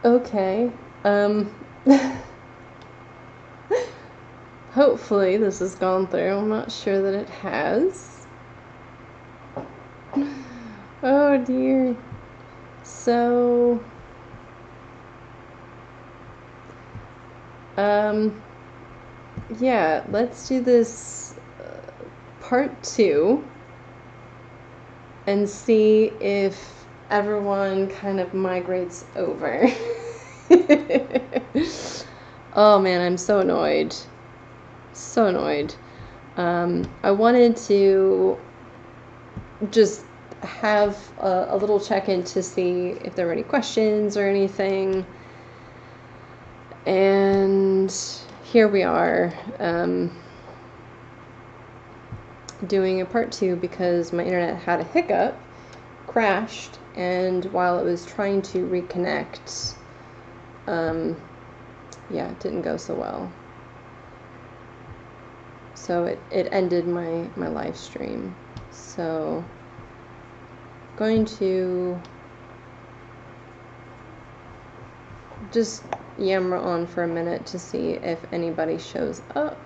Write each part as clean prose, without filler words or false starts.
Okay. Hopefully this has gone through. I'm not sure that it has. Oh dear. So, yeah, let's do this part 2 and see if everyone kind of migrates over. Oh man, I'm so annoyed. So annoyed. I wanted to just have a little check-in to see if there were any questions or anything. And here we are, doing a part 2 because my internet had a hiccup, crashed, and while it was trying to reconnect, yeah, it didn't go so well. So it ended my live stream. So I'm going to just yammer on for a minute to see if anybody shows up.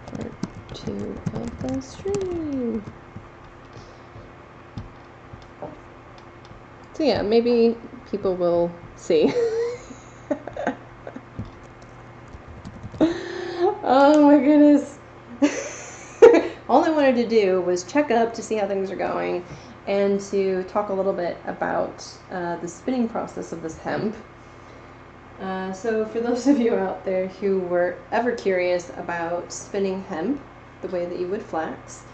Part 2 of the stream. So yeah, maybe people will see. Oh my goodness. All I wanted to do was check up to see how things are going and to talk a little bit about the spinning process of this hemp. So for those of you out there who were ever curious about spinning hemp the way that you would flax,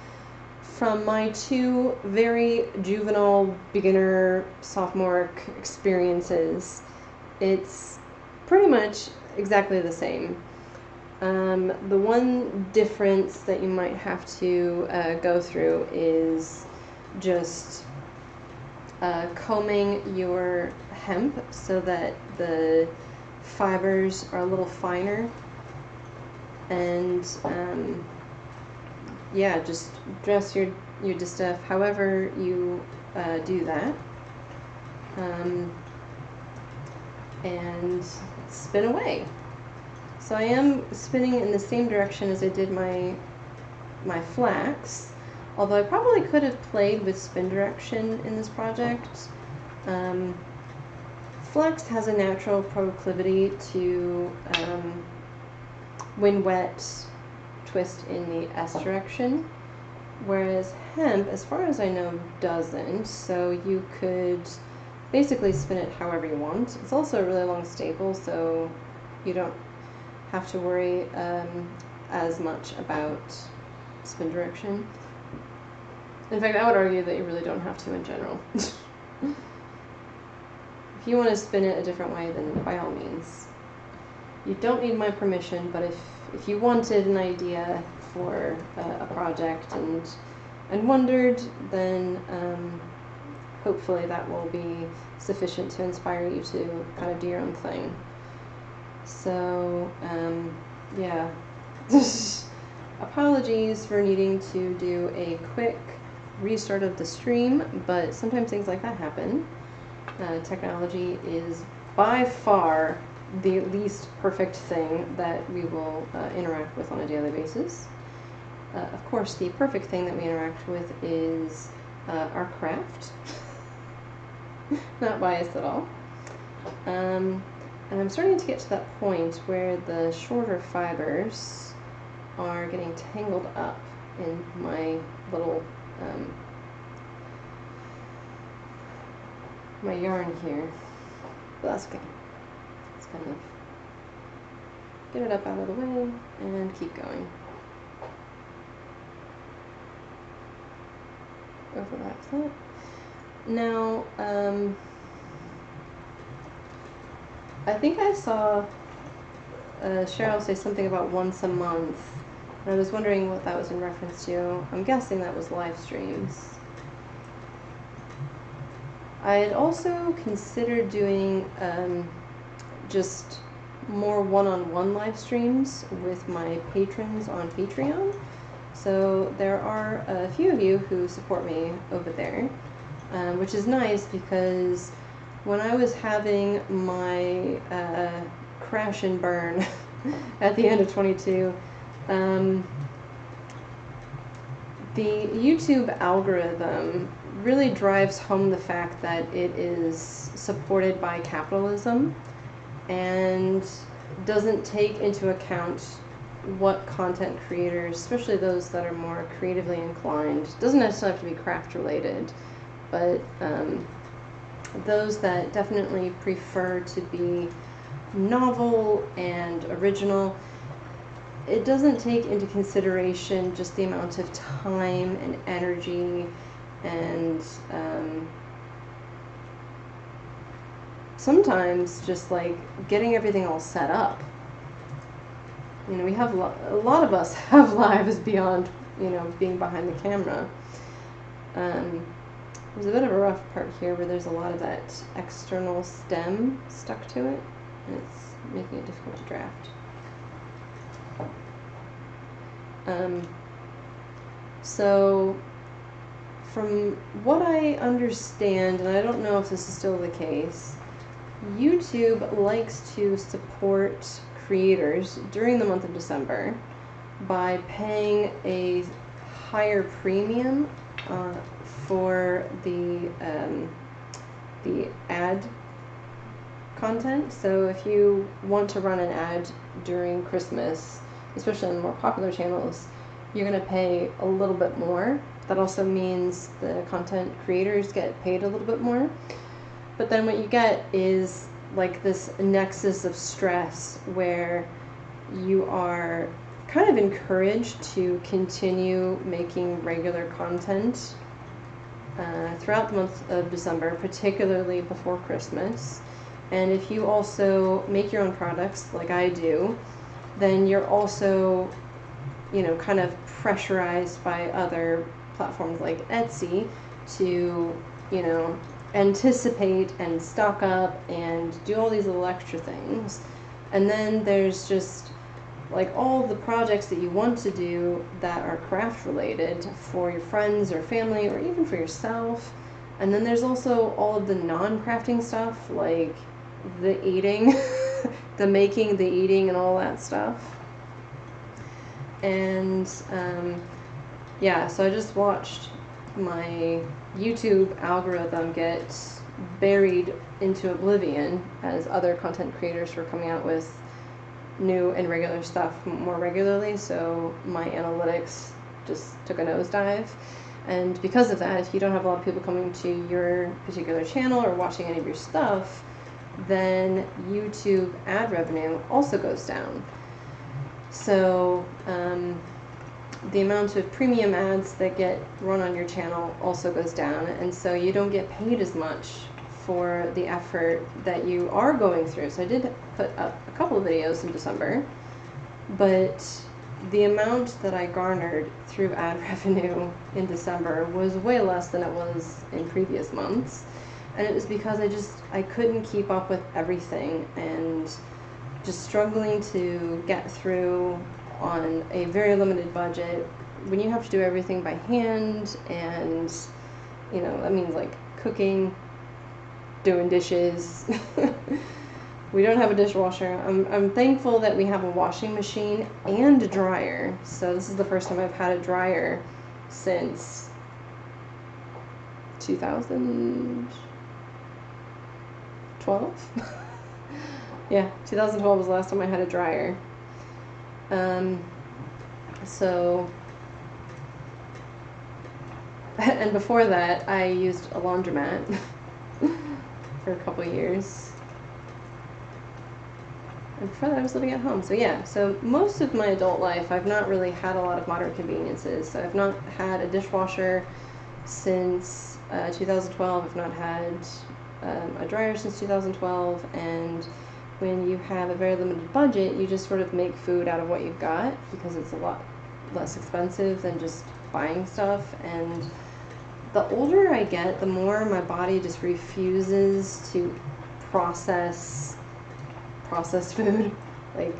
from my 2 very juvenile, beginner, sophomoric experiences, it's pretty much exactly the same. The one difference that you might have to go through is just combing your hemp so that the fibers are a little finer, and yeah, just dress your distaff however you do that, and spin away. So I am spinning in the same direction as I did my flax, although I probably could have played with spin direction in this project. Flax has a natural proclivity to, when wet, twist in the S direction, whereas hemp, as far as I know, doesn't. So you could basically spin it however you want. It's also a really long staple, so you don't have to worry as much about spin direction. In fact, I would argue that you really don't have to in general. If you want to spin it a different way, then by all means. You don't need my permission, but if you wanted an idea for a project and wondered, then hopefully that will be sufficient to inspire you to kind of do your own thing. So, yeah. Apologies for needing to do a quick restart of the stream, but sometimes things like that happen. Technology is by far the least perfect thing that we will interact with on a daily basis. Of course, the perfect thing that we interact with is our craft. Not biased at all. And I'm starting to get to that point where the shorter fibers are getting tangled up in my little my yarn here. But that's okay. Let's kind of get it up out of the way and keep going. Overlap that. Now, I think I saw Cheryl say something about once a month, and I was wondering what that was in reference to. I'm guessing that was live streams. I had also considered doing just more one-on-one live streams with my patrons on Patreon. So there are a few of you who support me over there, which is nice because when I was having my crash and burn at the end of 22, the YouTube algorithm really drives home the fact that it is supported by capitalism and doesn't take into account what content creators, especially those that are more creatively inclined, doesn't necessarily have to be craft related, but those that definitely prefer to be novel and original. It doesn't take into consideration just the amount of time and energy and sometimes just like getting everything all set up. You know, we have a lot of us have lives beyond, you know, being behind the camera. There's a bit of a rough part here where there's a lot of that external stem stuck to it, and it's making it difficult to draft. So from what I understand, and I don't know if this is still the case, YouTube likes to support creators during the month of December by paying a higher premium for the ad content. So if you want to run an ad during Christmas, especially on the more popular channels, you're going to pay a little bit more. That also means the content creators get paid a little bit more. But then what you get is like this nexus of stress where you are kind of encouraged to continue making regular content throughout the month of December, particularly before Christmas. And if you also make your own products like I do, then you're also, you know, kind of pressurized by other platforms like Etsy to, you know, anticipate and stock up and do all these little extra things. And then there's just like all the projects that you want to do that are craft related for your friends or family or even for yourself. And then there's also all of the non-crafting stuff like the eating, the making, the eating, and all that stuff. And yeah, so I just watched my YouTube algorithm get buried into oblivion as other content creators were coming out with new and regular stuff more regularly, so my analytics just took a nosedive. And because of that, if you don't have a lot of people coming to your particular channel or watching any of your stuff, then YouTube ad revenue also goes down. So the amount of premium ads that get run on your channel also goes down, and so you don't get paid as much for the effort that you are going through. So I did put up a couple of videos in December, but the amount that I garnered through ad revenue in December was way less than it was in previous months. And it was because I couldn't keep up with everything and just struggling to get through on a very limited budget. When you have to do everything by hand, and you know, that means like cooking, doing dishes. We don't have a dishwasher. I'm thankful that we have a washing machine and a dryer. So this is the first time I've had a dryer since 2012. Yeah, 2012 was the last time I had a dryer. So, and before that, I used a laundromat for a couple years. And before that, I was living at home. So yeah, so most of my adult life, I've not really had a lot of modern conveniences. So I've not had a dishwasher since 2012. I've not had a dryer since 2012. And when you have a very limited budget, you just sort of make food out of what you've got because it's a lot less expensive than just buying stuff. And the older I get, the more my body just refuses to processed food. Like,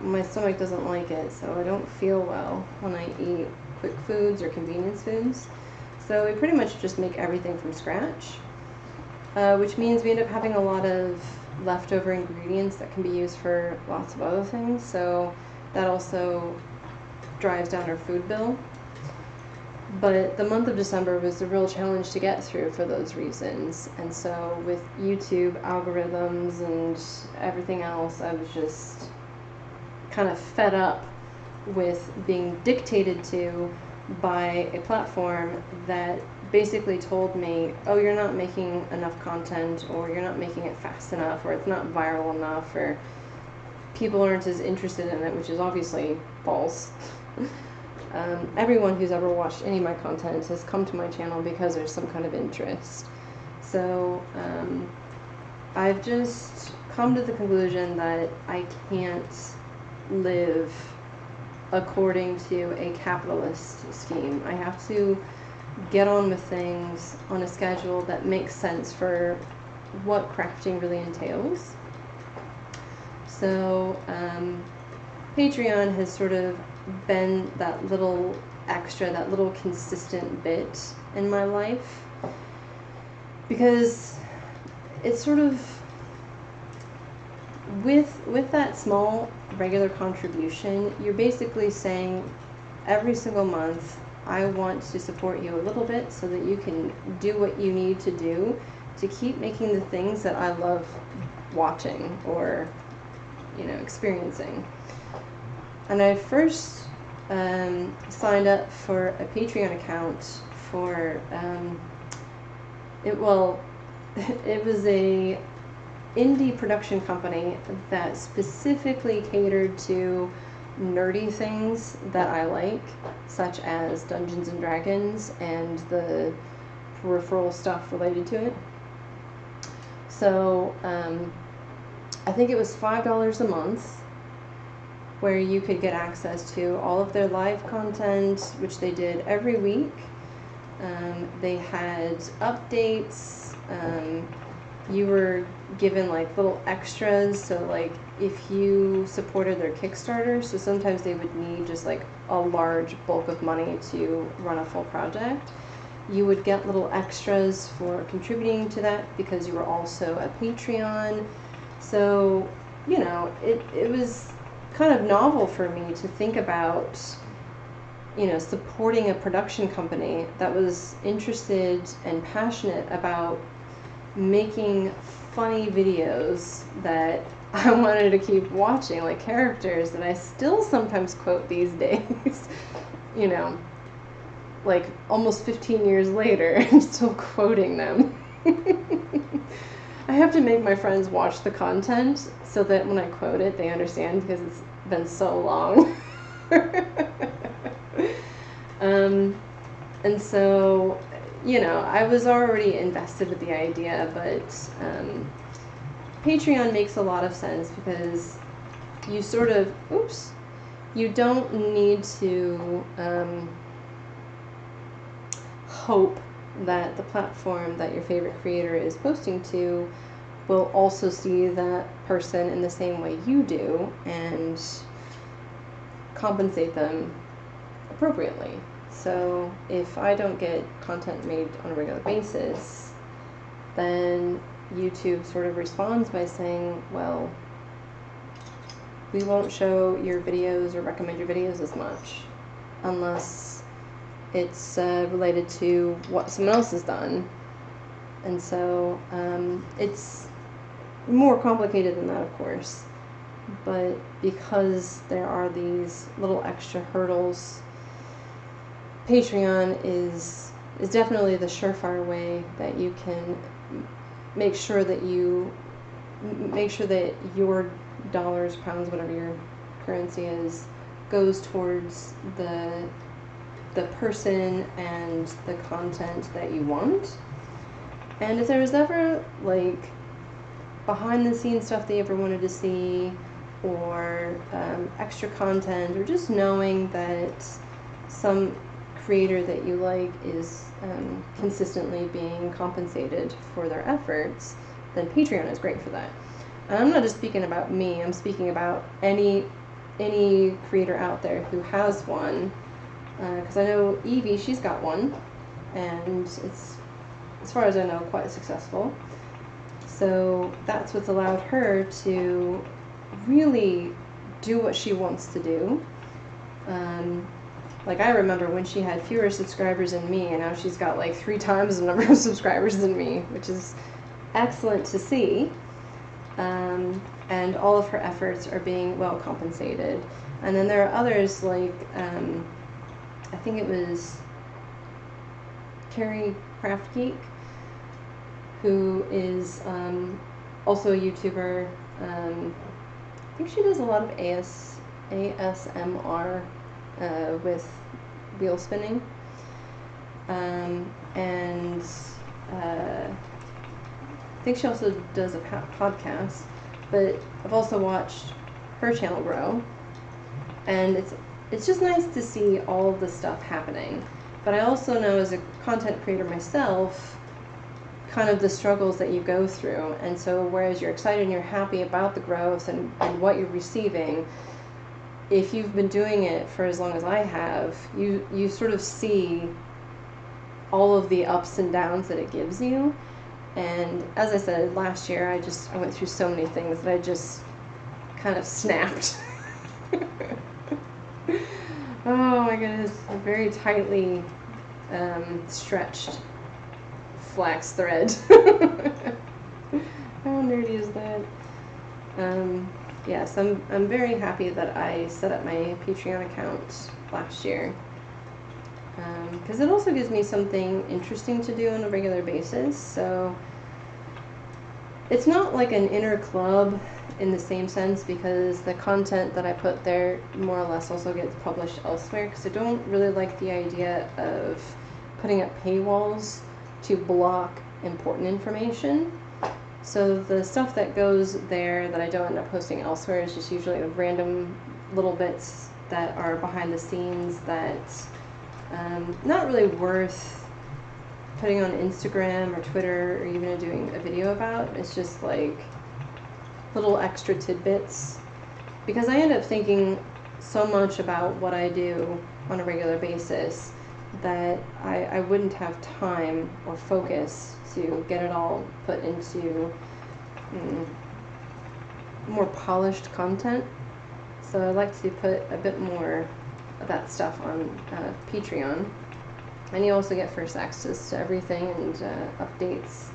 my stomach doesn't like it, so I don't feel well when I eat quick foods or convenience foods. So we pretty much just make everything from scratch, which means we end up having a lot of leftover ingredients that can be used for lots of other things. So that also drives down our food bill. But the month of December was a real challenge to get through for those reasons. And so with YouTube algorithms and everything else, I was just kind of fed up with being dictated to by a platform that basically told me, oh, you're not making enough content, or you're not making it fast enough, or it's not viral enough, or people aren't as interested in it, which is obviously false. Everyone who's ever watched any of my content has come to my channel because there's some kind of interest. So I've just come to the conclusion that I can't live according to a capitalist scheme. I have to get on with things on a schedule that makes sense for what crafting really entails. So Patreon has sort of been that little extra, that little consistent bit in my life, because it's sort of with that small regular contribution, you're basically saying every single month, I want to support you a little bit so that you can do what you need to do to keep making the things that I love watching or, you know, experiencing. And I first signed up for a Patreon account for it was a indie production company that specifically catered to nerdy things that I like, such as Dungeons and Dragons and the peripheral stuff related to it. So I think it was $5 a month, where you could get access to all of their live content, which they did every week. They had updates. You were given like little extras, so like if you supported their Kickstarter, so sometimes they would need just like a large bulk of money to run a full project, you would get little extras for contributing to that because you were also a Patreon. So, you know, it was kind of novel for me to think about, you know, supporting a production company that was interested and passionate about making funny videos that I wanted to keep watching, like characters that I still sometimes quote these days. You know, like almost 15 years later, I'm still quoting them. I have to make my friends watch the content so that when I quote it, they understand, because it's been so long. And so, you know, I was already invested with the idea, but Patreon makes a lot of sense because you sort of, you don't need to hope that the platform that your favorite creator is posting to will also see that person in the same way you do and compensate them appropriately. So if I don't get content made on a regular basis, then YouTube sort of responds by saying, well, we won't show your videos or recommend your videos as much unless it's related to what someone else has done. And so it's more complicated than that, of course. But because there are these little extra hurdles, Patreon is definitely the surefire way that you can make sure that your dollars, pounds, whatever your currency is, goes towards the person and the content that you want. And if there was ever like behind the scenes stuff that you ever wanted to see, or extra content, or just knowing that some creator that you like is consistently being compensated for their efforts, then Patreon is great for that. And I'm not just speaking about me, I'm speaking about any any creator out there who has one, because I know Evie, she's got one, and it's, as far as I know, quite successful. So that's what's allowed her to really do what she wants to do. Like, I remember when she had fewer subscribers than me, and now she's got like 3 times the number of subscribers than me, which is excellent to see. And all of her efforts are being well compensated. And then there are others like, I think it was Carrie Craft Geek, who is also a YouTuber. I think she does a lot of ASMR with wheel spinning. And I think she also does a podcast. But I've also watched her channel grow. And it's just nice to see all of this stuff happening. But I also know, as a content creator myself, kind of the struggles that you go through. And so whereas you're excited and you're happy about the growth and what you're receiving, if you've been doing it for as long as I have, you sort of see all of the ups and downs that it gives you. And as I said, last year I went through so many things that I just kind of snapped. Oh my goodness, a very tightly stretched flax thread. How nerdy is that? Yes, I'm very happy that I set up my Patreon account last year, because it also gives me something interesting to do on a regular basis. So it's not like an inner club in the same sense, because the content that I put there more or less also gets published elsewhere, because I don't really like the idea of putting up paywalls to block important information. So the stuff that goes there that I don't end up posting elsewhere is just usually random little bits that are behind the scenes that not really worth putting on Instagram or Twitter or even doing a video about. It's just like little extra tidbits, because I end up thinking so much about what I do on a regular basis that I wouldn't have time or focus to get it all put into more polished content. So I like to put a bit more of that stuff on Patreon. And you also get first access to everything and updates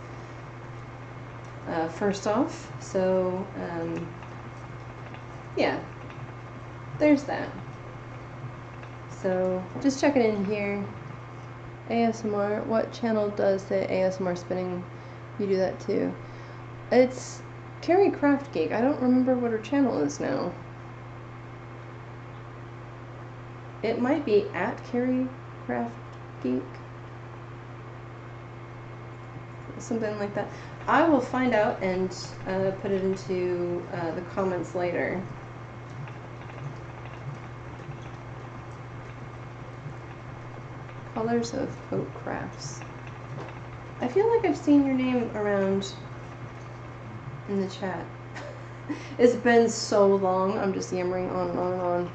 first off. So yeah, there's that. So just checking in here. ASMR, what channel does the ASMR spinning? You do that too. It's Carrie Craft Geek. I don't remember what her channel is now. It might be at Carrie Craft Geek. Something like that. I will find out and put it into the comments later. Colors of Coat Crafts. I feel like I've seen your name around in the chat. It's been so long, I'm just yammering on and on and on.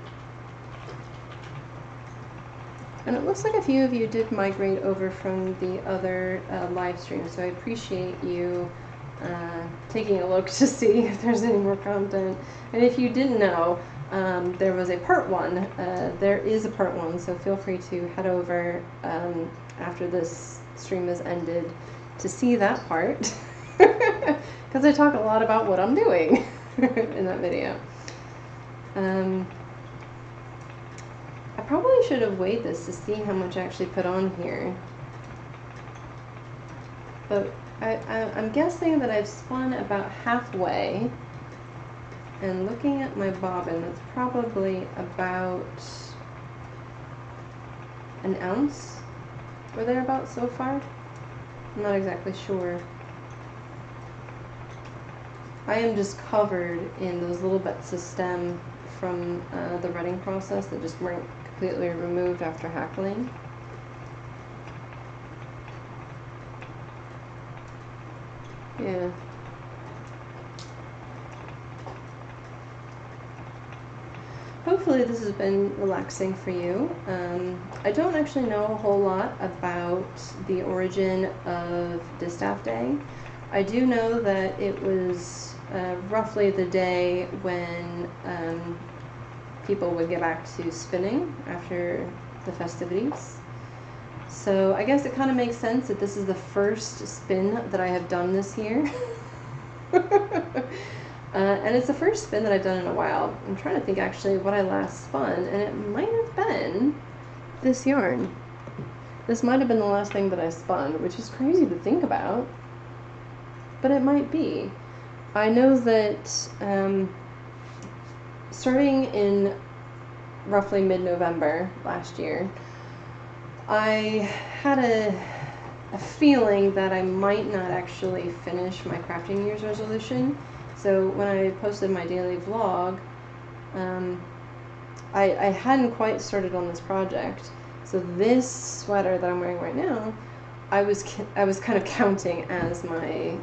And it looks like a few of you did migrate over from the other live stream, so I appreciate you taking a look to see if there's any more content. And if you didn't know, there was a part 1. There is a part 1, so feel free to head over after this stream has ended to see that part, because I talk a lot about what I'm doing in that video. I probably should have weighed this to see how much I actually put on here, but I'm guessing that I've spun about halfway. And looking at my bobbin, that's probably about an ounce or thereabouts so far. I'm not exactly sure. I am just covered in those little bits of stem from the retting process that just weren't completely removed after hackling. Yeah. hopefully this has been relaxing for you. I don't actually know a whole lot about the origin of Distaff Day. I do know that it was roughly the day when people would get back to spinning after the festivities. So I guess it kind of makes sense that this is the first spin that I have done this year. And it's the first spin that I've done in a while. I'm trying to think actually what I last spun, and it might have been this yarn. This might have been the last thing that I spun, which is crazy to think about, but it might be. I know that starting in roughly mid-November last year, I had a feeling that I might not actually finish my crafting New Year's resolution. So when I posted my daily vlog, I hadn't quite started on this project. So this sweater that I'm wearing right now, I was kind of counting as my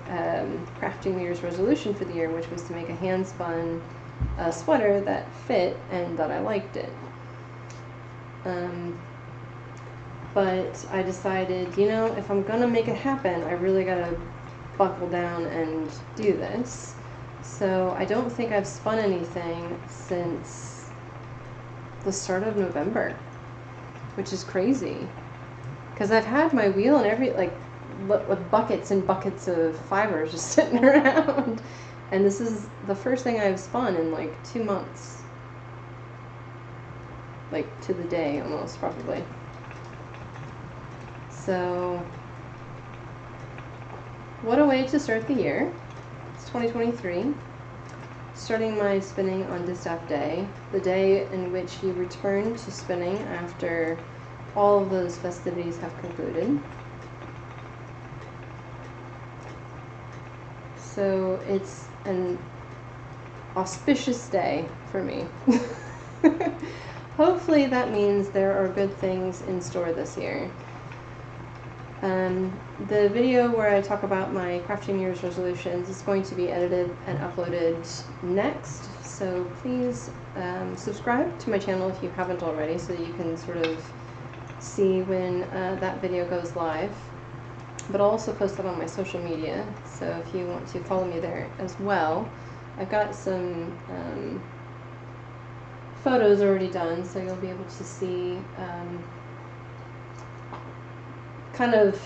crafting New Year's resolution for the year, which was to make a hand-spun sweater that fit and that I liked it. But I decided, you know, if I'm gonna make it happen, I really gotta buckle down and do this. So I don't think I've spun anything since the start of November, which is crazy. Because I've had my wheel and with buckets and buckets of fibers just sitting around. And this is the first thing I've spun in like 2 months. Like to the day almost, probably. So, what a way to start the year. It's 2023. Starting my spinning on Distaff Day, the day in which you return to spinning after all of those festivities have concluded. So it's an auspicious day for me. Hopefully that means there are good things in store this year. The video where I talk about my crafting New Year's resolutions is going to be edited and uploaded next, so please subscribe to my channel if you haven't already, so you can sort of see when that video goes live. But I'll also post that on my social media, so if you want to follow me there as well. I've got some photos already done, so you'll be able to see kind of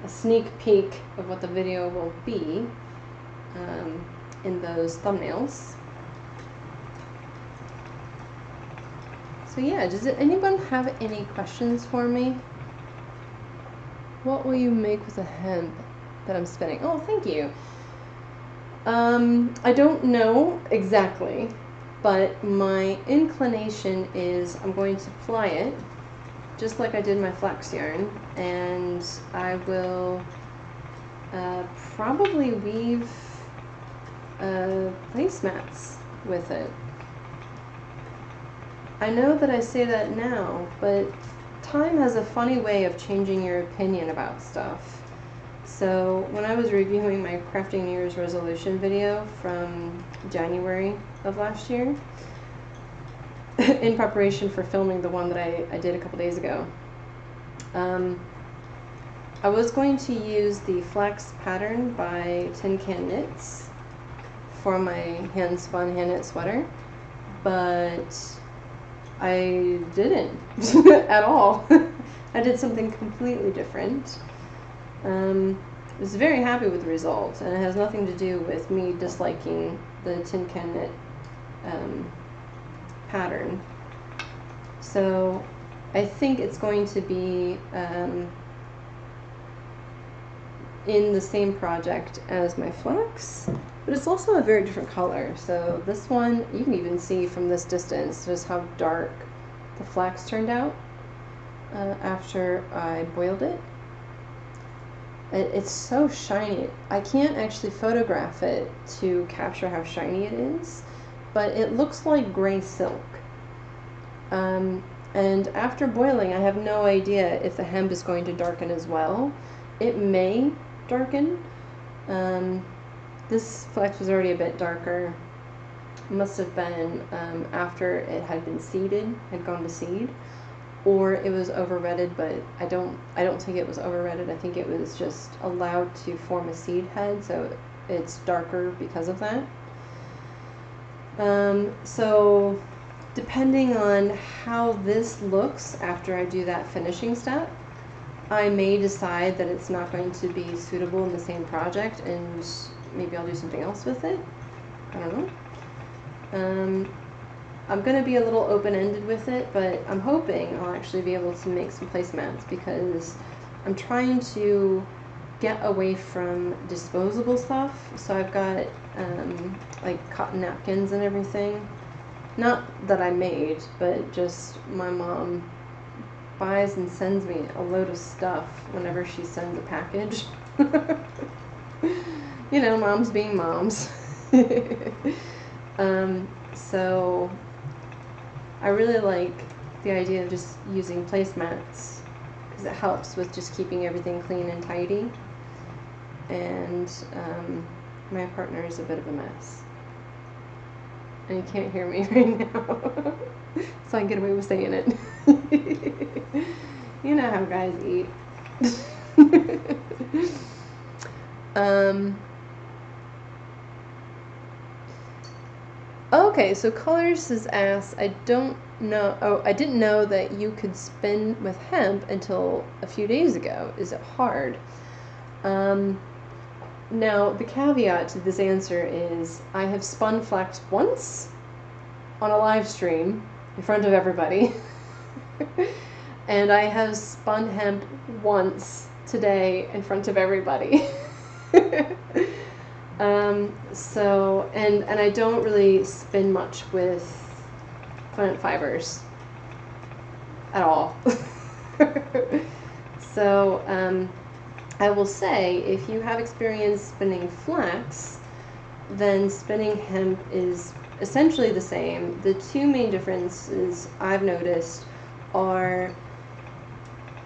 a sneak peek of what the video will be in those thumbnails. So yeah, does anyone have any questions for me? What will you make with the hemp that I'm spinning? Oh, thank you. I don't know exactly, but my inclination is I'm going to ply it just like I did my flax yarn, and I will probably weave placemats with it. I know that I say that now, but time has a funny way of changing your opinion about stuff. So when I was reviewing my crafting New Year's resolution video from January of last year, in preparation for filming the one that I did a couple days ago, I was going to use the flax pattern by Tin Can Knits for my hand spun hand knit sweater, but I didn't at all. I did something completely different. I was very happy with the result, and it has nothing to do with me disliking the Tin Can Knit pattern. So I think it's going to be in the same project as my flax, but it's also a very different color. So this one, you can even see from this distance just how dark the flax turned out after I boiled it. It's so shiny. I can't actually photograph it to capture how shiny it is, but it looks like gray silk. And after boiling, I have no idea if the hemp is going to darken as well. It may darken. This flax was already a bit darker must have been after it had been seeded, had gone to seed, or it was overredded. But I don't think it was overredded. I think it was just allowed to form a seed head, so it's darker because of that. So depending on how this looks after I do that finishing step, I may decide that it's not going to be suitable in the same project, and maybe I'll do something else with it. I don't know. I'm going to be a little open-ended with it, but I'm hoping I'll actually be able to make some placemats, because I'm trying to get away from disposable stuff. So I've got like cotton napkins and everything. Not that I made, but just my mom buys and sends me a load of stuff whenever she sends a package. You know, moms being moms. So I really like the idea of just using placemats, because it helps with just keeping everything clean and tidy. And my partner is a bit of a mess, and you can't hear me right now, so I can get away with saying it. You know how guys eat. Okay, so Colors has asked, I didn't know that you could spin with hemp until a few days ago. Is it hard? Now, the caveat to this answer is I have spun flax once on a live stream in front of everybody. And I have spun hemp once today in front of everybody. So, and I don't really spin much with plant fibers at all. So, I will say, if you have experience spinning flax, then spinning hemp is essentially the same. The two main differences I've noticed are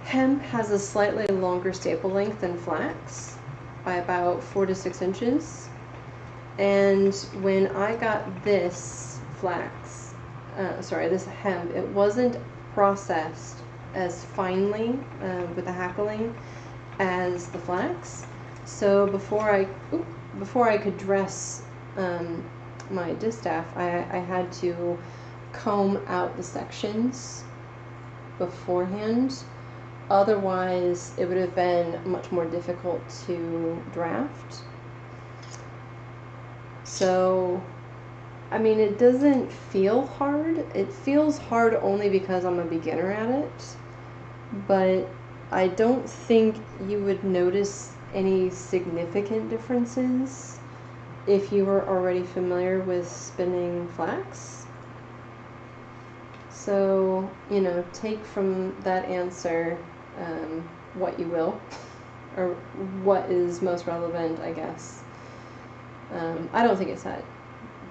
hemp has a slightly longer staple length than flax by about 4 to 6 inches. And when I got this this hemp, it wasn't processed as finely with the hackling as the flax. So before I could dress my distaff, I had to comb out the sections beforehand. Otherwise, it would have been much more difficult to draft. So, I mean, it doesn't feel hard. It feels hard only because I'm a beginner at it. But I don't think you would notice any significant differences if you were already familiar with spinning flax. So, you know, take from that answer what you will, or what is most relevant, I guess. I don't think it's that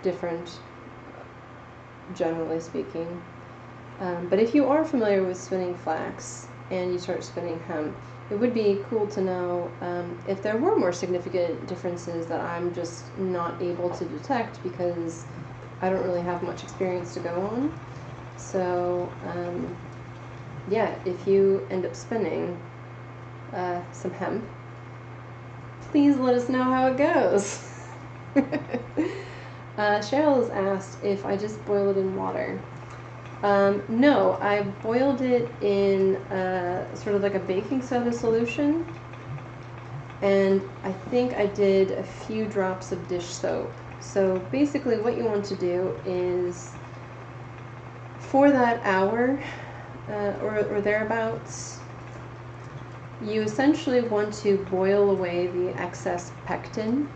different, generally speaking. But if you are familiar with spinning flax and you start spinning hemp, it would be cool to know if there were more significant differences that I'm just not able to detect because I don't really have much experience to go on. So, yeah, if you end up spinning some hemp, please let us know how it goes. Cheryl has asked if I just boil it in water. No, I boiled it in sort of like a baking soda solution, and I think I did a few drops of dish soap. So basically what you want to do is, for that hour or thereabouts, you essentially want to boil away the excess pectin.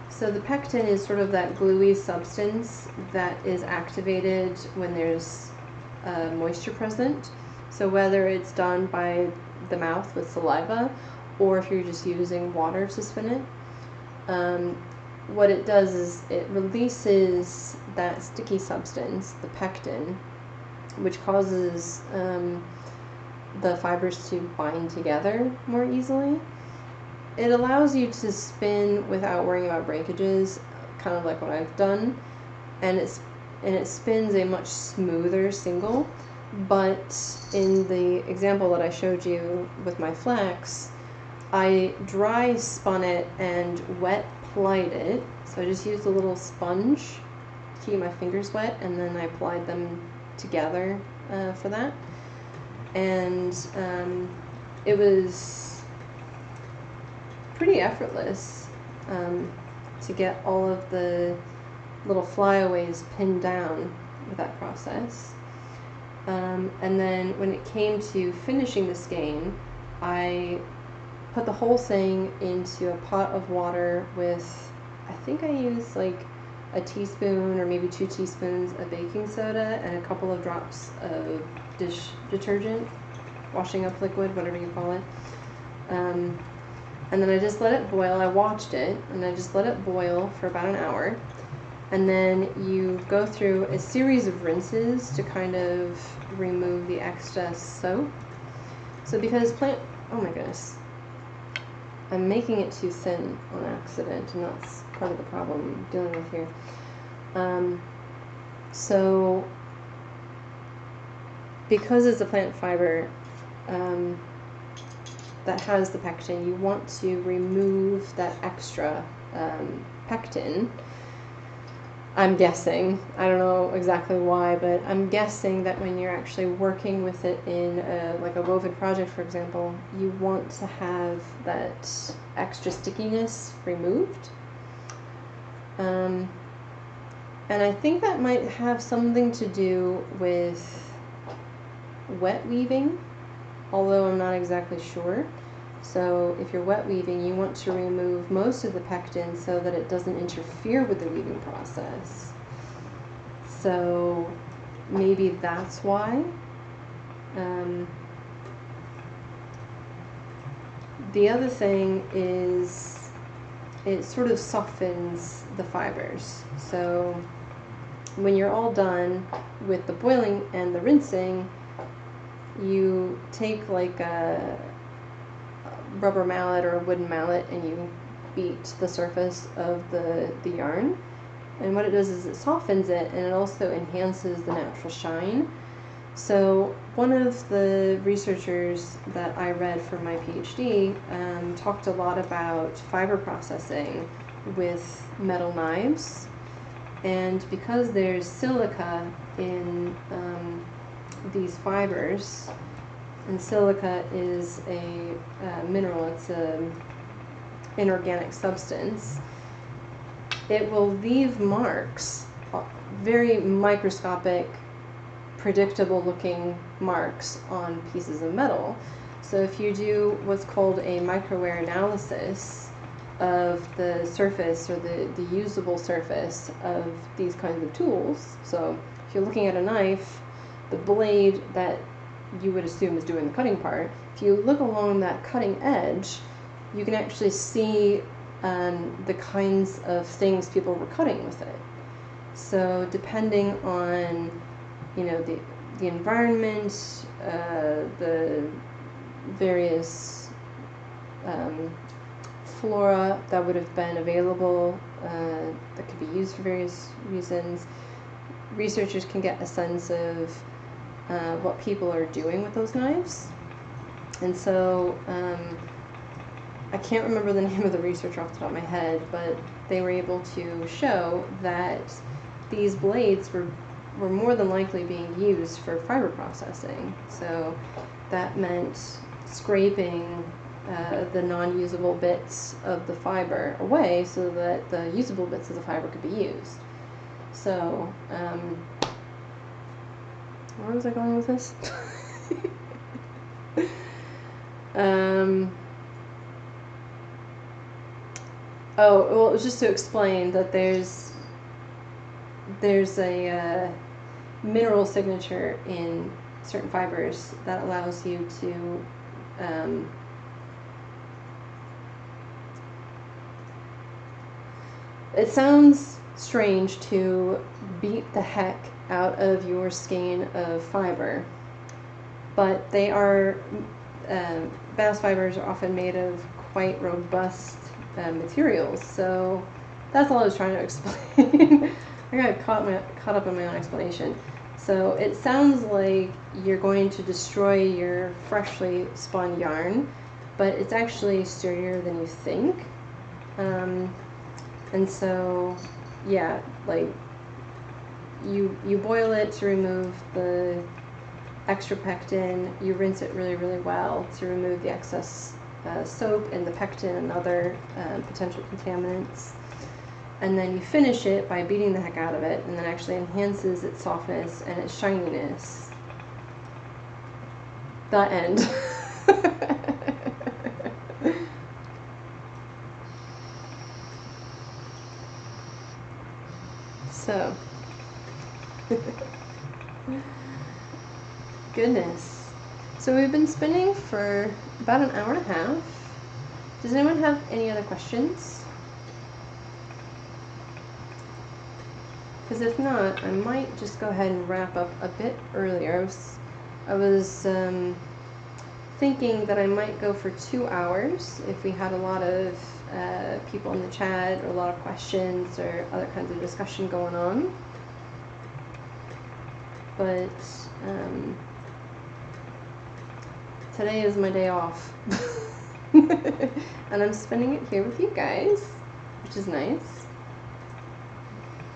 So the pectin is sort of that gluey substance that is activated when there's moisture present. So whether it's done by the mouth with saliva, or if you're just using water to spin it, what it does is it releases that sticky substance, the pectin, which causes the fibers to bind together more easily. It allows you to spin without worrying about breakages, kind of like what I've done. and it spins a much smoother single. But in the example that I showed you with my flax, I dry spun it and wet plied it. So I just used a little sponge to keep my fingers wet, and then I applied them together for that. And it was pretty effortless to get all of the little flyaways pinned down with that process. And then when it came to finishing the skein, I put the whole thing into a pot of water with, I think I used like a teaspoon or maybe 2 teaspoons of baking soda and a couple of drops of dish detergent, washing up liquid, whatever you call it. And then I just let it boil. I watched it, and I just let it boil for about an hour. And then you go through a series of rinses to kind of remove the excess soap. So because oh my goodness, I'm making it too thin on accident, and that's part of the problem I'm dealing with here. So because it's a plant fiber that has the pectin, you want to remove that extra pectin. I'm guessing, I don't know exactly why, but I'm guessing that when you're actually working with it in like a woven project, for example, you want to have that extra stickiness removed. And I think that might have something to do with wet weaving, although I'm not exactly sure. So if you're wet weaving, you want to remove most of the pectin so that it doesn't interfere with the weaving process. So maybe that's why. The other thing is it sort of softens the fibers. So when you're all done with the boiling and the rinsing, you take like a rubber mallet or a wooden mallet and you beat the surface of the yarn, and what it does is it softens it, and it also enhances the natural shine. So one of the researchers that I read for my PhD talked a lot about fiber processing with metal knives, and because there's silica in these fibers, and silica is a mineral, it's an inorganic substance, it will leave marks, very microscopic, predictable looking marks on pieces of metal. So if you do what's called a microwear analysis of the surface or the usable surface of these kinds of tools, so if you're looking at a knife, the blade that you would assume is doing the cutting part, if you look along that cutting edge, you can actually see the kinds of things people were cutting with it. So depending on, you know, the environment, the various flora that would have been available that could be used for various reasons, researchers can get a sense of what people are doing with those knives. And so I can't remember the name of the researcher off the top of my head, but they were able to show that these blades were more than likely being used for fiber processing. So that meant scraping the non-usable bits of the fiber away so that the usable bits of the fiber could be used. So where was I going with this? Oh, well, it was just to explain that there's a mineral signature in certain fibers that allows you to it sounds strange to beat the heck out of your skein of fiber, but they are bast fibers are often made of quite robust materials, so that's all I was trying to explain. I got caught up in my own explanation. So it sounds like you're going to destroy your freshly spun yarn, but it's actually sturdier than you think. And so, yeah, like you boil it to remove the extra pectin. You rinse it really, really well to remove the excess soap and the pectin and other potential contaminants. And then you finish it by beating the heck out of it, and that actually enhances its softness and its shininess. The end. So, goodness. So we've been spinning for about an hour and a half. Does anyone have any other questions? Because if not, I might just go ahead and wrap up a bit earlier. I was thinking that I might go for 2 hours if we had a lot of people in the chat or a lot of questions or other kinds of discussion going on. But today is my day off. And I'm spending it here with you guys, which is nice.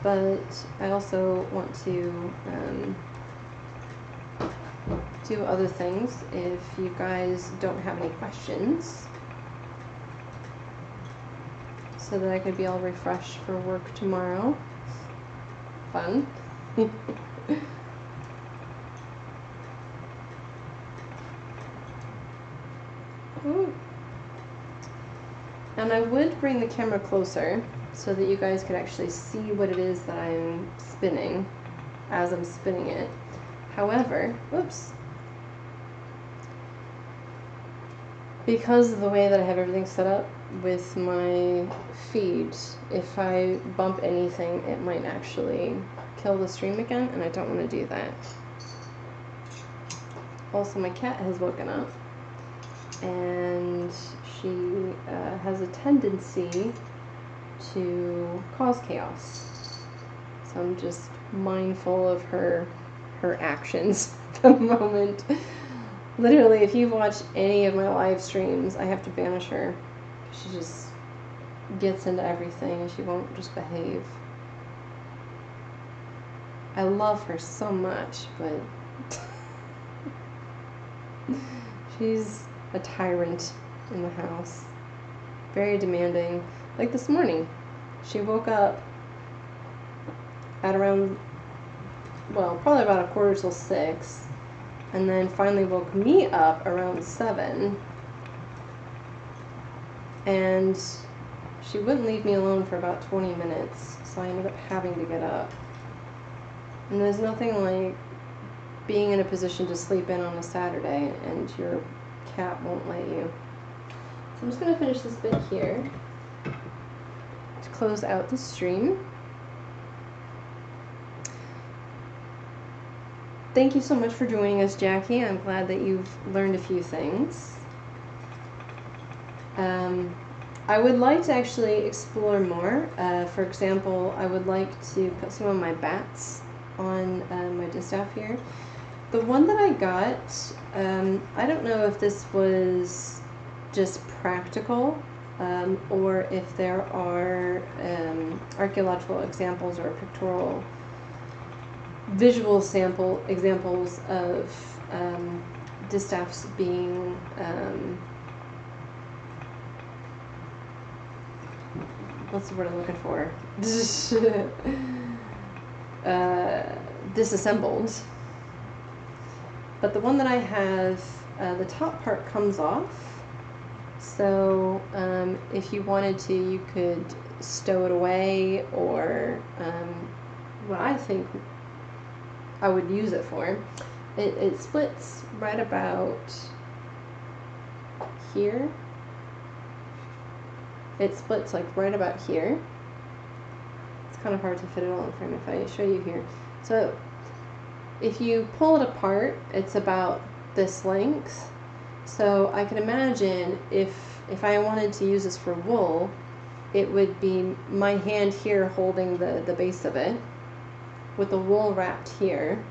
But I also want to do other things if you guys don't have any questions, so that I could be all refreshed for work tomorrow. Fun. And I would bring the camera closer so that you guys could actually see what it is that I'm spinning as I'm spinning it. However, whoops, because of the way that I have everything set up with my feed, if I bump anything, it might actually kill the stream again, and I don't want to do that. Also, my cat has woken up, and she has a tendency to cause chaos. So I'm just mindful of her actions at the moment. Literally, if you've watched any of my live streams, I have to banish her. She just gets into everything and she won't just behave. I love her so much, but she's a tyrant in the house. Very demanding. Like this morning, she woke up at around, well, probably about 5:45, and then finally woke me up around 7, and she wouldn't leave me alone for about 20 minutes, so I ended up having to get up. And there's nothing like being in a position to sleep in on a Saturday and your cat won't let you. So I'm just going to finish this bit here to close out the stream. Thank you so much for joining us, Jackie. I'm glad that you've learned a few things. I would like to actually explore more. For example, I would like to put some of my bats on my distaff here. The one that I got, I don't know if this was just practical or if there are archaeological examples or pictorial visual sample examples of distaffs being what's the word I'm looking for? Disassembled. But the one that I have, the top part comes off. So if you wanted to, you could stow it away, or what I think I would use it for. It splits right about here. It splits like right about here. It's kind of hard to fit it all in frame if I show you here. So if you pull it apart, it's about this length. So I can imagine if I wanted to use this for wool, it would be my hand here holding the base of it, with the wool wrapped here,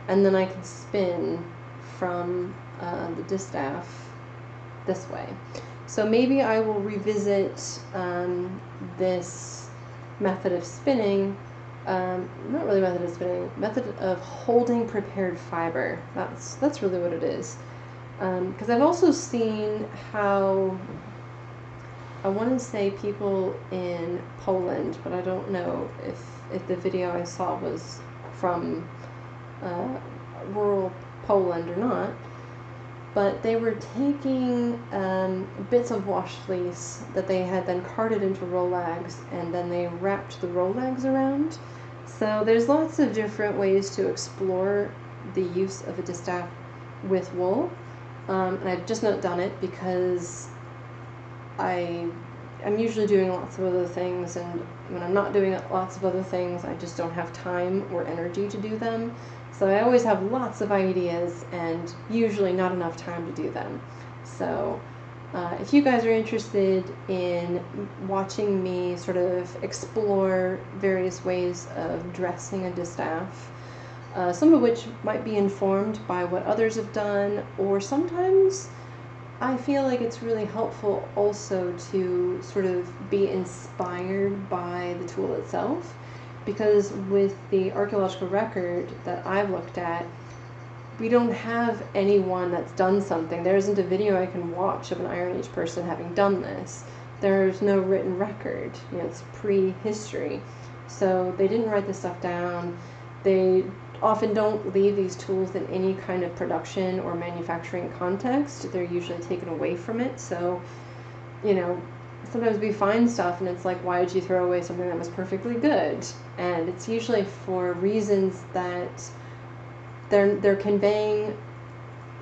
and then I can spin from the distaff this way. So maybe I will revisit this method of spinning, not really method of spinning, method of holding prepared fiber. That's really what it is. Because I've also seen how, I want to say people in Poland, but I don't know if the video I saw was from rural Poland or not, but they were taking bits of wash fleece that they had then carded into roll lags, and then they wrapped the roll lags around. So there's lots of different ways to explore the use of a distaff with wool, and I've just not done it because I'm usually doing lots of other things, and when I'm not doing lots of other things, I just don't have time or energy to do them. So I always have lots of ideas and usually not enough time to do them. So if you guys are interested in watching me sort of explore various ways of dressing a distaff, some of which might be informed by what others have done, or sometimes I feel like it's really helpful also to sort of be inspired by the tool itself, because with the archaeological record that I've looked at, we don't have anyone that's done something. There isn't a video I can watch of an Iron Age person having done this. There's no written record. You know, it's pre-history. So they didn't write this stuff down. They often don't leave these tools in any kind of production or manufacturing context. They're usually taken away from it. So, you know, sometimes we find stuff and it's like, why did you throw away something that was perfectly good? And it's usually for reasons that they're conveying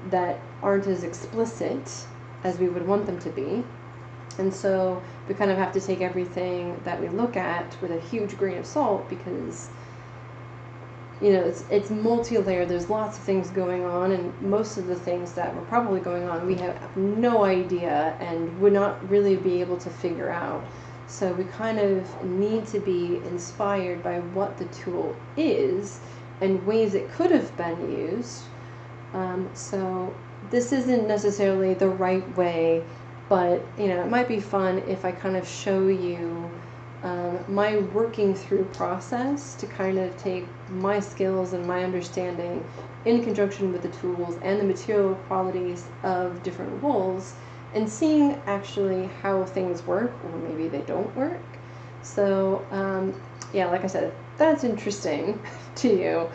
that aren't as explicit as we would want them to be. And so we kind of have to take everything that we look at with a huge grain of salt, because you know, it's multi-layered. There's lots of things going on, and most of the things that were probably going on we have no idea and would not really be able to figure out. So we kind of need to be inspired by what the tool is and ways it could have been used. So this isn't necessarily the right way, but you know, it might be fun if I kind of show you my working through process to kind of take my skills and my understanding in conjunction with the tools and the material qualities of different wools, and seeing actually how things work, or maybe they don't work. So yeah, like I said, if that's interesting to you,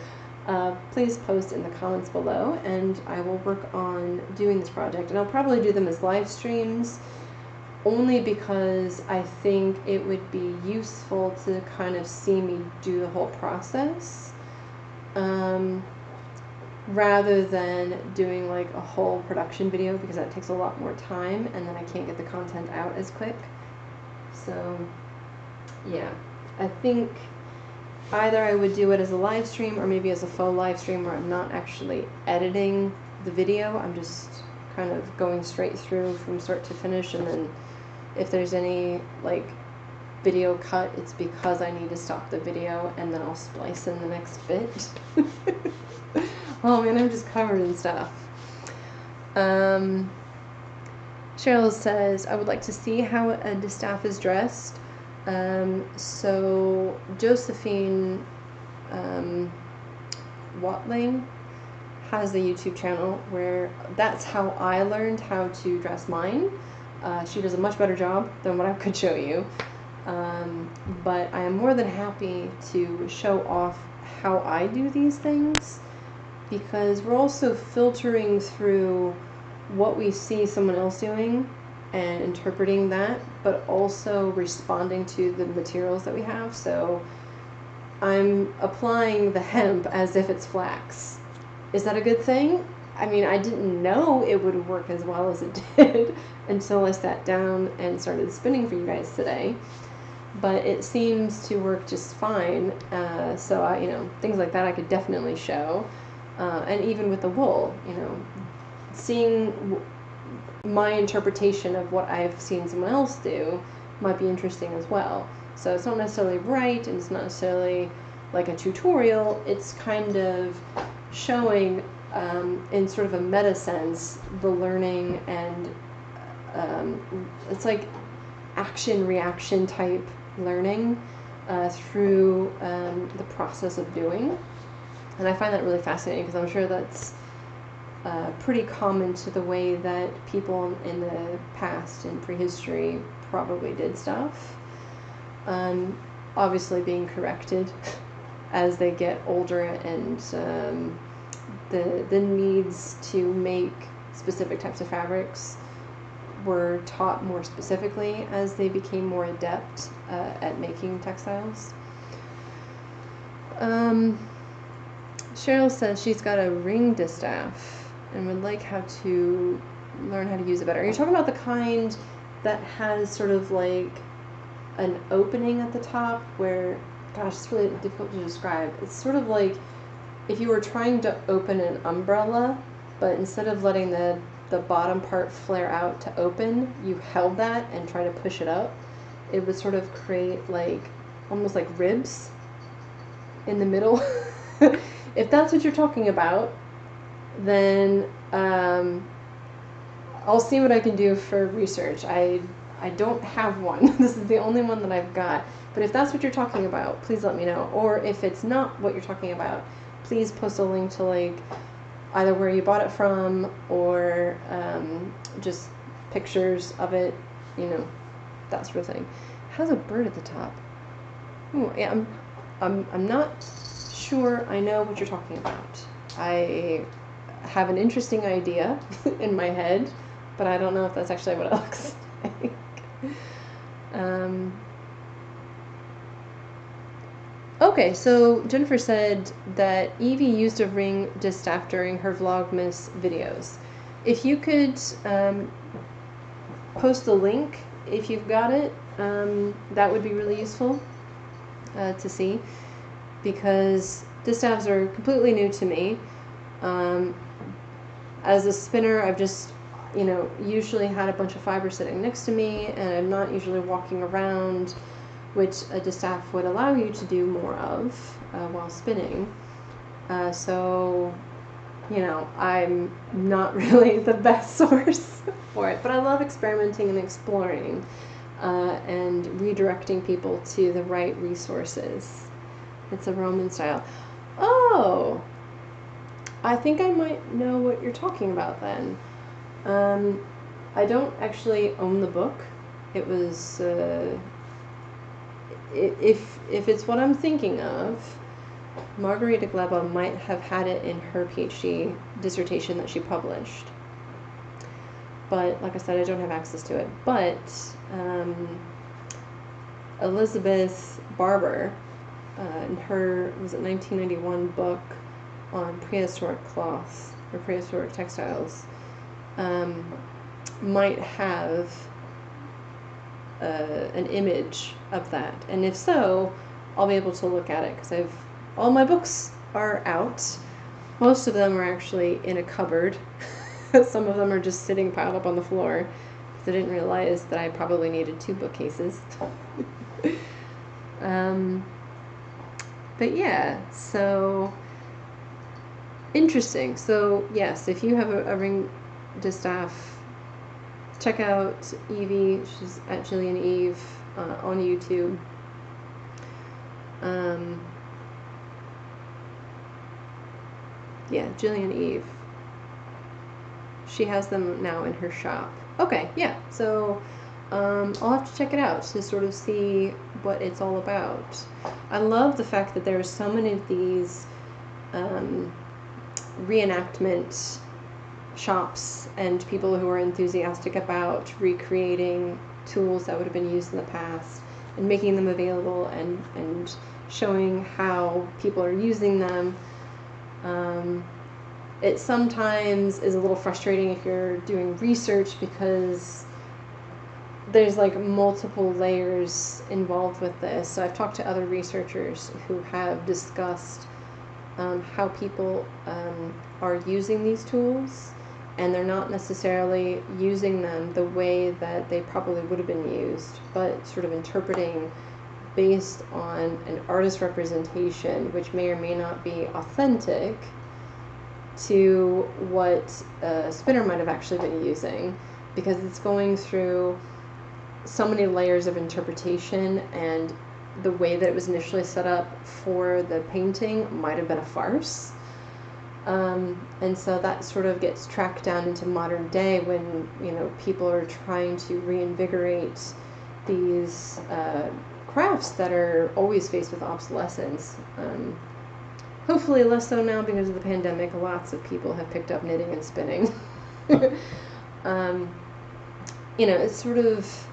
please post in the comments below, and I will work on doing this project. And I'll probably do them as live streams, only because I think it would be useful to kind of see me do the whole process, rather than doing like a whole production video, because that takes a lot more time and then I can't get the content out as quick. So yeah, I think either I would do it as a live stream or maybe as a faux live stream where I'm not actually editing the video. I'm just kind of going straight through from start to finish, and then if there's any like video cut, it's because I need to stop the video and then I'll splice in the next bit. Oh man, I'm just covered in stuff. Cheryl says, I would like to see how a distaff is dressed. So Josephine Watling has a YouTube channel where that's how I learned how to dress mine. She does a much better job than what I could show you. But I am more than happy to show off how I do these things, because we're also filtering through what we see someone else doing and interpreting that, but also responding to the materials that we have. So I'm applying the hemp as if it's flax. Is that a good thing? I mean, I didn't know it would work as well as it did until I sat down and started spinning for you guys today. But it seems to work just fine. So I, you know, things like that I could definitely show. And even with the wool, you know, seeing my interpretation of what I've seen someone else do might be interesting as well. So it's not necessarily right, and it's not necessarily like a tutorial, it's kind of showing in sort of a meta sense the learning, and it's like action reaction type learning through the process of doing. And I find that really fascinating because I'm sure that's pretty common to the way that people in the past, in prehistory, probably did stuff. Obviously being corrected as they get older, and the needs to make specific types of fabrics were taught more specifically as they became more adept at making textiles. Cheryl says she's got a ring distaff and would like how to learn how to use it better. Are you talking about the kind that has sort of like an opening at the top where, gosh, it's really difficult to describe. It's sort of like if you were trying to open an umbrella, but instead of letting the bottom part flare out to open, you held that and tried to push it up. It would sort of create like almost like ribs in the middle. If that's what you're talking about, then I'll see what I can do for research. I don't have one. This is the only one that I've got. But if that's what you're talking about, please let me know. Or if it's not what you're talking about, please post a link to like either where you bought it from, or just pictures of it, you know, that sort of thing. It has a bird at the top. Ooh, yeah, I'm not sure I know what you're talking about. I have an interesting idea in my head, but I don't know if that's actually what it looks like. Okay, so Jennifer said that Evie used a ring distaff during her Vlogmas videos. If you could post the link, if you've got it, that would be really useful to see, because distaffs are completely new to me. As a spinner, I've just, you know, usually had a bunch of fiber sitting next to me, and I'm not usually walking around, which a distaff would allow you to do more of while spinning. So, you know, I'm not really the best source for it, but I love experimenting and exploring and redirecting people to the right resources. It's a Roman style. Oh, I think I might know what you're talking about then. I don't actually own the book. It was, if it's what I'm thinking of, Margarita Gleba might have had it in her PhD dissertation that she published. But like I said, I don't have access to it. But Elizabeth Barber, in her, was it 1991 book on prehistoric cloth or prehistoric textiles, might have an image of that. And if so, I'll be able to look at it, because all my books are out. Most of them are actually in a cupboard. Some of them are just sitting piled up on the floor, because I didn't realize that I probably needed 2 bookcases. But yeah, so interesting. So yes, if you have a ring distaff, check out Evie. She's at Jillian Eve on YouTube. Yeah, Jillian Eve. She has them now in her shop. Okay, yeah. So I'll have to check it out to sort of see what it's all about. I love the fact that there are so many of these reenactment shops and people who are enthusiastic about recreating tools that would have been used in the past and making them available and showing how people are using them. It sometimes is a little frustrating if you're doing research, because there's like multiple layers involved with this. So I've talked to other researchers who have discussed how people are using these tools, and they're not necessarily using them the way that they probably would have been used, but sort of interpreting based on an artist representation, which may or may not be authentic to what a spinner might have actually been using, because it's going through so many layers of interpretation, and the way that it was initially set up for the painting might have been a farce. And so that sort of gets tracked down into modern day when, you know, people are trying to reinvigorate these crafts that are always faced with obsolescence. Hopefully less so now because of the pandemic. Lots of people have picked up knitting and spinning. You know, it's sort of,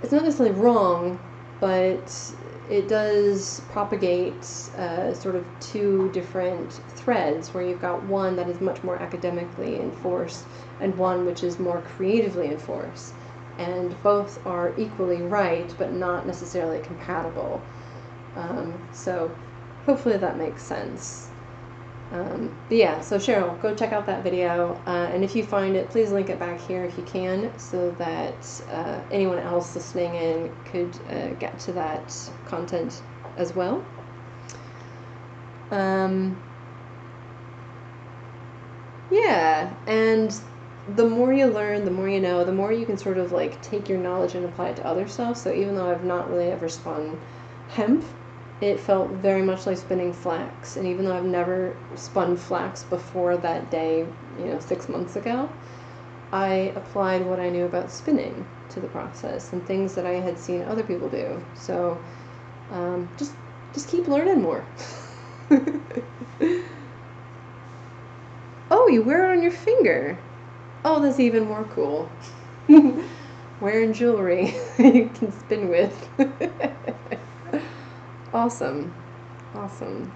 it's not necessarily wrong, but it does propagate sort of two different threads, where you've got one that is much more academically enforced and one which is more creatively enforced. And both are equally right, but not necessarily compatible. So hopefully that makes sense. But yeah, so Cheryl, go check out that video, and if you find it, please link it back here if you can, so that anyone else listening in could get to that content as well. Yeah, and the more you learn, the more you know, the more you can sort of like take your knowledge and apply it to other stuff. So even though I've not really ever spun hemp, it felt very much like spinning flax. And even though I've never spun flax before that day, you know, 6 months ago, I applied what I knew about spinning to the process and things that I had seen other people do. So just keep learning more. Oh, you wear it on your finger. Oh, that's even more cool. Wearing jewelry you can spin with. Awesome. Awesome.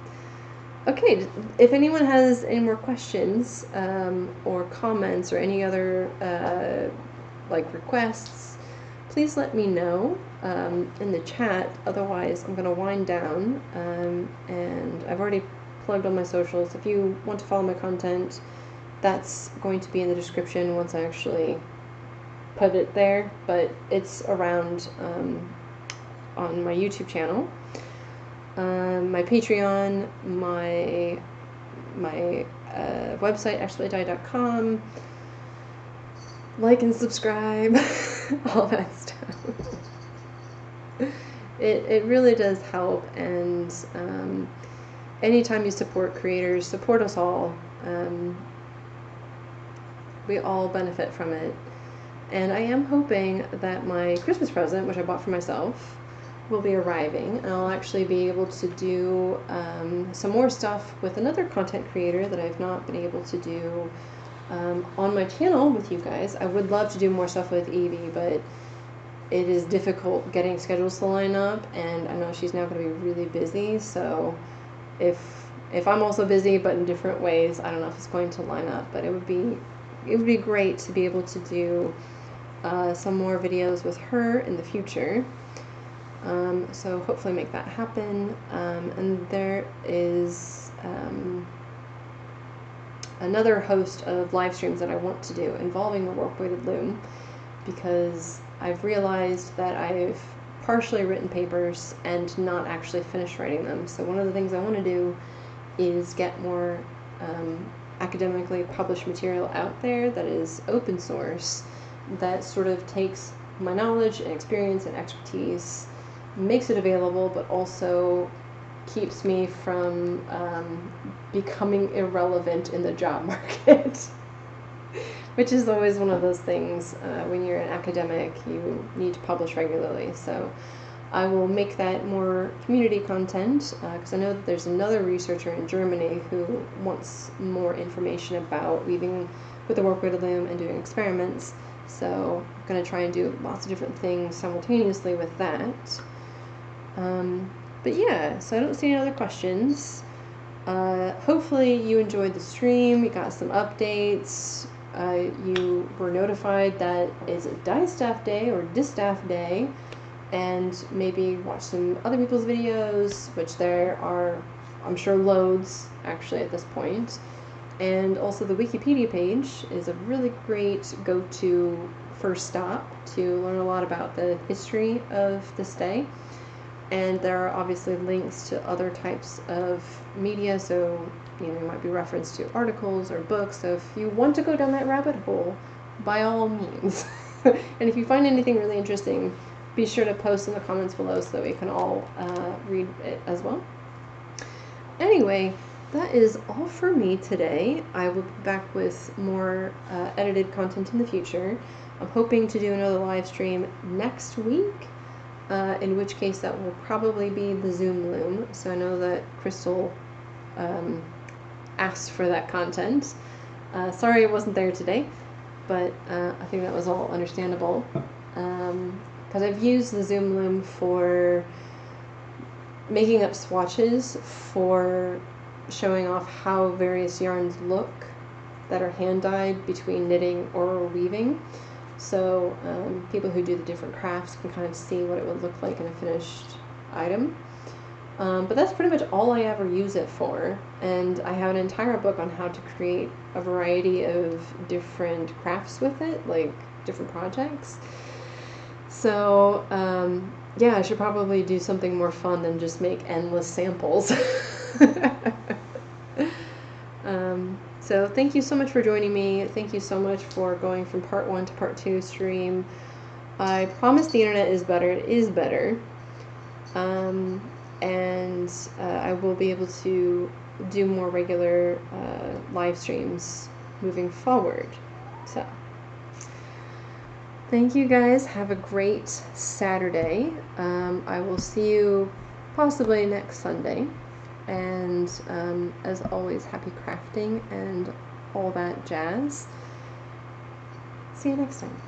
Okay, if anyone has any more questions or comments or any other like requests, please let me know in the chat. Otherwise, I'm going to wind down, and I've already plugged on my socials. If you want to follow my content, that's going to be in the description once I actually put it there, but it's around on my YouTube channel, my Patreon, my website, actuallydied.com. Like and subscribe, all that stuff. It really does help, and anytime you support creators, support us all. We all benefit from it. And I am hoping that my Christmas present, which I bought for myself, will be arriving, and I'll actually be able to do some more stuff with another content creator that I've not been able to do on my channel with you guys. I would love to do more stuff with Evie, but it is difficult getting schedules to line up, and I know she's now going to be really busy, so if I'm also busy but in different ways, I don't know if it's going to line up, but it would be great to be able to do some more videos with her in the future. So hopefully make that happen. And there is another host of live streams that I want to do involving the warp-weighted loom, because I've realized that I've partially written papers and not actually finished writing them. So one of the things I want to do is get more academically published material out there that is open source, that sort of takes my knowledge and experience and expertise, makes it available, but also keeps me from becoming irrelevant in the job market. Which is always one of those things. When you're an academic, you need to publish regularly. So I will make that more community content, because I know that there's another researcher in Germany who wants more information about weaving with the warp-weighted loom and doing experiments. So I'm going to try and do lots of different things simultaneously with that. But yeah, so I don't see any other questions. Hopefully you enjoyed the stream, you got some updates, you were notified that it's a Distaff day or Distaff day, and maybe watch some other people's videos, which there are, I'm sure, loads actually at this point. And also the Wikipedia page is a really great go-to first stop to learn a lot about the history of this day. And there are obviously links to other types of media, so there might be reference to articles or books. So if you want to go down that rabbit hole, by all means. And if you find anything really interesting, be sure to post in the comments below so that we can all read it as well. Anyway, that is all for me today. I will be back with more edited content in the future. I'm hoping to do another live stream next week, in which case that will probably be the Zoom Loom. So I know that Crystal asked for that content. Sorry it wasn't there today, but I think that was all understandable. Because I've used the Zoom Loom for making up swatches for showing off how various yarns look that are hand dyed between knitting or weaving. So people who do the different crafts can kind of see what it would look like in a finished item. But that's pretty much all I ever use it for. And I have an entire book on how to create a variety of different crafts with it, like different projects. So yeah, I should probably do something more fun than just make endless samples. So thank you so much for joining me. Thank you so much for going from part 1 to part 2 stream. I promise the internet is better. It is better. And I will be able to do more regular live streams moving forward. So thank you guys. Have a great Saturday. I will see you possibly next Sunday. And as always, happy crafting and all that jazz. See you next time.